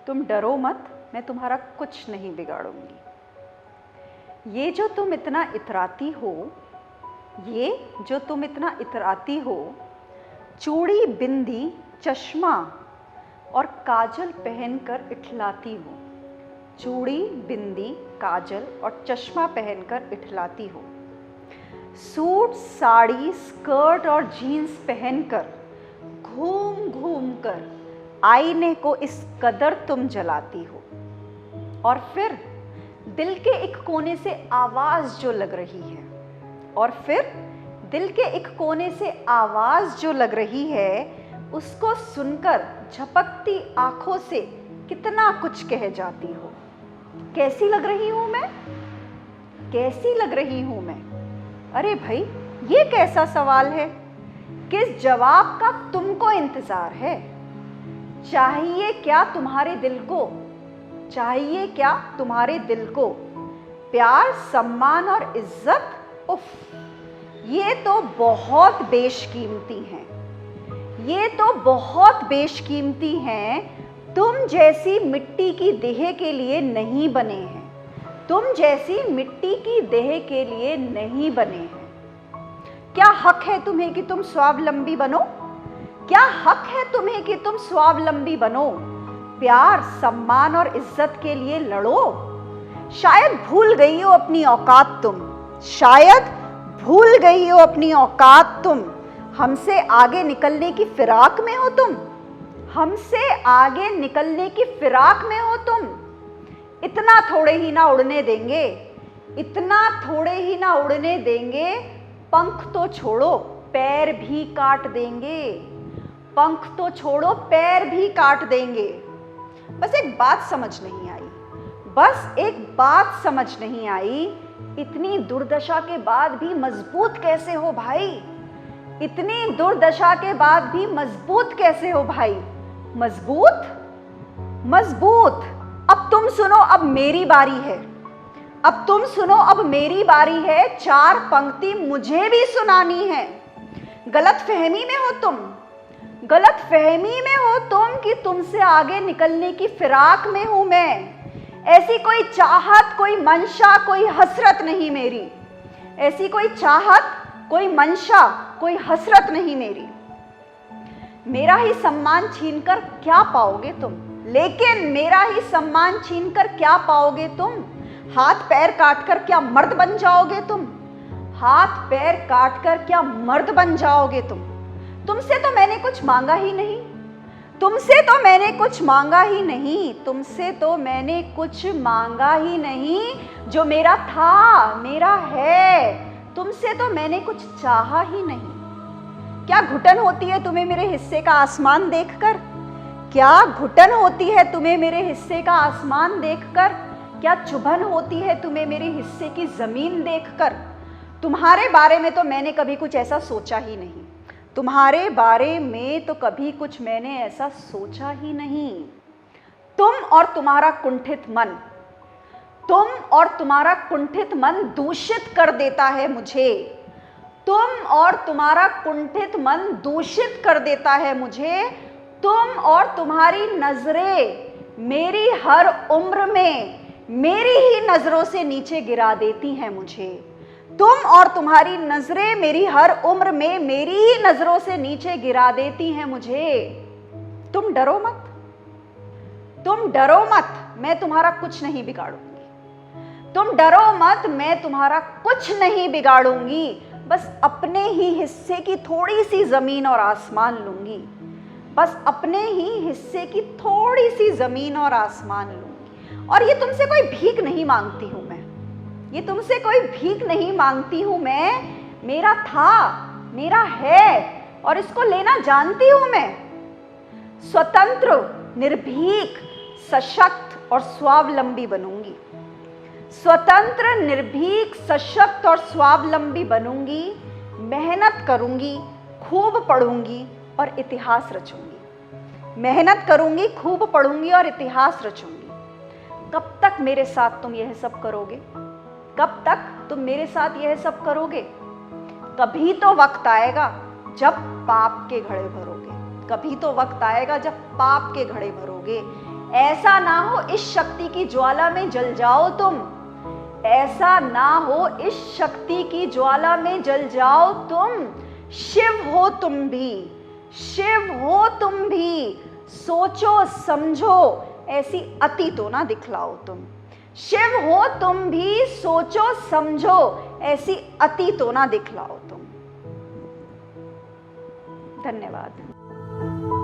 तुम डरो मत, मैं तुम्हारा कुछ नहीं बिगाड़ूंगी। ये जो तुम इतना इतराती हो, चूड़ी बिंदी चश्मा और काजल पहनकर इठलाती हो। चूड़ी बिंदी काजल और चश्मा पहनकर इठलाती हो। सूट साड़ी स्कर्ट और जीन्स पहनकर घूम घूम कर आईने को इस कदर तुम जलाती हो। और फिर दिल के एक कोने से आवाज जो लग रही है, उसको सुनकर झपकती आंखों से कितना कुछ कह जाती हो। कैसी लग रही हूं मैं? अरे भाई, ये कैसा सवाल है? किस जवाब का तुमको इंतजार है? चाहिए क्या तुम्हारे दिल को? प्यार, सम्मान और इज्जत? उफ, ये तो बहुत बेशकीमती हैं। तुम जैसी मिट्टी की देह के लिए नहीं बने हैं। क्या हक है तुम्हें कि तुम स्वावलंबी बनो? प्यार, सम्मान और इज्जत के लिए लड़ो। शायद भूल गई हो अपनी औकात तुम। हमसे आगे निकलने की फिराक में हो तुम। इतना थोड़े ही ना उड़ने देंगे। पंख तो छोड़ो, पैर भी काट देंगे। बस एक बात समझ नहीं आई, इतनी दुर्दशा के बाद भी मजबूत कैसे हो भाई? मजबूत। अब तुम सुनो, अब मेरी बारी है। 4 पंक्ति मुझे भी सुनानी है। गलतफहमी में हो तुम कि तुमसे आगे निकलने की फिराक में हूं मैं। ऐसी कोई चाहत, कोई मंशा, कोई हसरत नहीं मेरी। मेरा ही सम्मान छीनकर क्या पाओगे तुम? हाथ पैर काटकर क्या मर्द बन जाओगे तुम? तुमसे तो मैंने कुछ मांगा ही नहीं। जो मेरा था, मेरा है। तुमसे तो मैंने कुछ चाहा ही नहीं। क्या घुटन होती है तुम्हें मेरे हिस्से का आसमान देखकर? क्या चुभन होती है तुम्हें मेरे हिस्से की जमीन देखकर? तुम्हारे बारे में तो मैंने कभी कुछ ऐसा सोचा ही नहीं। तुम और तुम्हारा कुंठित मन दूषित कर देता है मुझे। तुम और तुम्हारी नजरें मेरी हर उम्र में मेरी ही नजरों से नीचे गिरा देती हैं मुझे। तुम डरो मत, मैं तुम्हारा कुछ नहीं बिगाड़ूंगी। बस अपने ही हिस्से की थोड़ी सी जमीन और आसमान लूंगी। और ये तुमसे कोई भीख नहीं मांगती हूं मैं। मेरा था, मेरा है, और इसको लेना जानती हूं मैं। स्वतंत्र, निर्भीक, सशक्त और स्वावलंबी बनूंगी। मेहनत करूंगी, खूब पढ़ूंगी और इतिहास रचूंगी। कब तक मेरे साथ तुम यह सब करोगे? कभी तो वक्त आएगा जब पाप के घड़े भरोगे। ऐसा ना हो इस शक्ति की ज्वाला में जल जाओ तुम, ऐसा ना हो इस शक्ति की ज्वाला में जल जाओ तुम। शिव हो तुम भी, शिव हो तुम भी, सोचो समझो ऐसी अति तो ना दिखलाओ तुम। शिव हो तुम भी, सोचो समझो ऐसी अति तो ना दिखलाओ तुम। धन्यवाद।